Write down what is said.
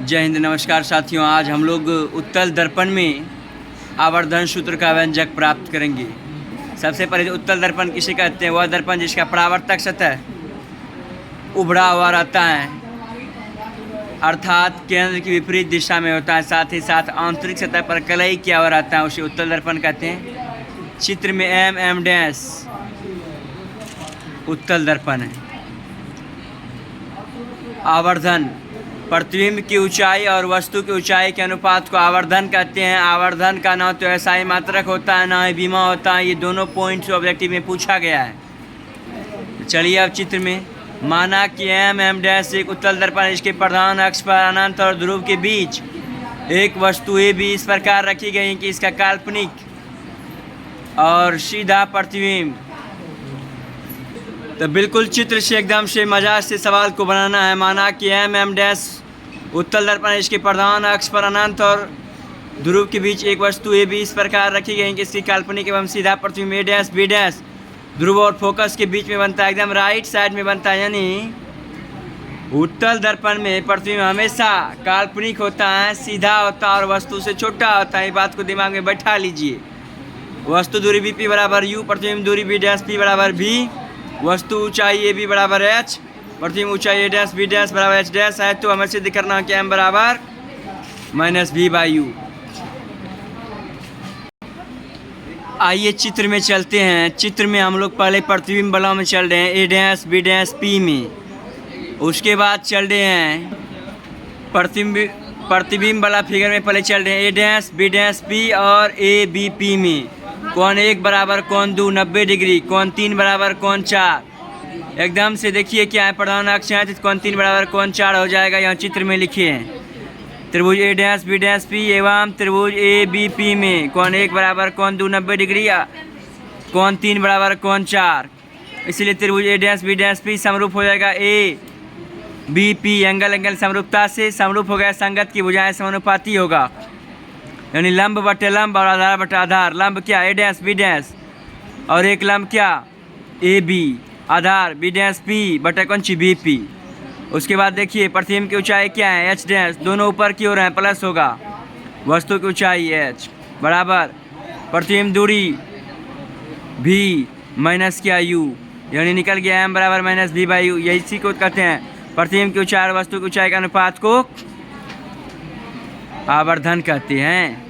जय हिंद। नमस्कार साथियों, आज हम लोग उत्तल दर्पण में आवर्धन सूत्र का व्यंजक प्राप्त करेंगे। सबसे पहले उत्तल दर्पण किसे कहते हैं? वह दर्पण जिसका परावर्तक सतह उभरा हुआ रहता है, अर्थात केंद्र की विपरीत दिशा में होता है। साथ ही साथ आंतरिक सतह पर कलई किया हुआ रहता है, उसे उत्तल दर्पण कहते हैं। चित्र में एम डैश उत्तल दर्पण है। आवर्धन प्रतिबिंब की ऊंचाई और वस्तु की ऊंचाई के अनुपात को आवर्धन कहते हैं। आवर्धन का ना तो एसआई मात्रक होता है, ना ही बीमा होता है। ये दोनों पॉइंट्स ऑब्जेक्टिव में पूछा गया है। चलिए अब चित्र में, माना कि एम डैश एक उत्तल दर्पण है, इसके प्रधान अक्ष पर अनंत और ध्रुव के बीच एक वस्तु ए बी इस प्रकार रखी गई कि इसका काल्पनिक और सीधा प्रतिबिंब। तो बिल्कुल चित्र से एकदम से मजाक से सवाल को बनाना है। माना कि एम डैश उत्तल दर्पण है, इसके प्रधान अक्ष पर अनंत और ध्रुव के बीच एक वस्तु ए बी इस प्रकार रखी गई कि इसकी काल्पनिक एवं सीधा प्रतिबिंब ए डैश बी डैश ध्रुव और फोकस के बीच में बनता है, एकदम राइट साइड में बनता है। यानी उत्तल दर्पण में प्रतिबिंब हमेशा काल्पनिक होता है, सीधा होता है और वस्तु से छोटा होता है। ये बात को दिमाग में बैठा लीजिए। वस्तु दूरी बी पी बराबर यू, प्रतिबिंब दूरी बी डैश पी बराबर भी, वस्तु ऊंचाई ए बी बराबर एच, प्रतिबिंब ऊंचाई ए डैश बी डैश बराबर एच डैश है। तो हमें सिद्ध करना कि एम बराबर माइनस बी बाई यू। आइए चित्र में चलते हैं। चित्र में हम लोग पहले प्रतिबिंब बलों में चल रहे हैं, ए डैश बी डैश पी में। उसके बाद चल रहे हैं प्रतिबिंब वाला फिगर में पहले चल रहे हैं ए डैश बी डैश पी और ए बी पी में। कौन 1 बराबर कौन 2 90 डिग्री, कौन 3 बराबर कौन 4। एकदम से देखिए क्या है, प्रधान अक्ष है, तो कौन 3 बराबर कौन 4 हो जाएगा। यहाँ चित्र में लिखिए त्रिभुज ए डैश बी डैश पी एवं त्रिभुज ए बी पी में कौन 1 बराबर कौन 2 90 डिग्री, कौन 3 बराबर कौन 4। इसलिए त्रिभुज ए डैश बी डैश पी समरूप हो जाएगा ए बी पी। एंगल समरूपता से समरूप हो गया, संगत की भुजाएं समानुपाती होगा। यानी लंब बटे लंब और आधार बटे आधार। लंब क्या ए डैश बी डैश और एक लंब क्या ए बी, आधार बी डैश पी बटे कौन सी बी पी। उसके बाद देखिए प्रतिबिंब की ऊंचाई क्या है, एच डैश, दोनों ऊपर की ओर हैं, प्लस होगा। वस्तु की ऊंचाई एच बराबर प्रतिबिंब दूरी भी माइनस क्या यू, यानी निकल गया एम बराबर माइनस बी बाई यू। यही इसी को कहते हैं प्रतिबिंब की ऊंचाई और वस्तु की ऊंचाई के अनुपात को आवर्धन कहते हैं।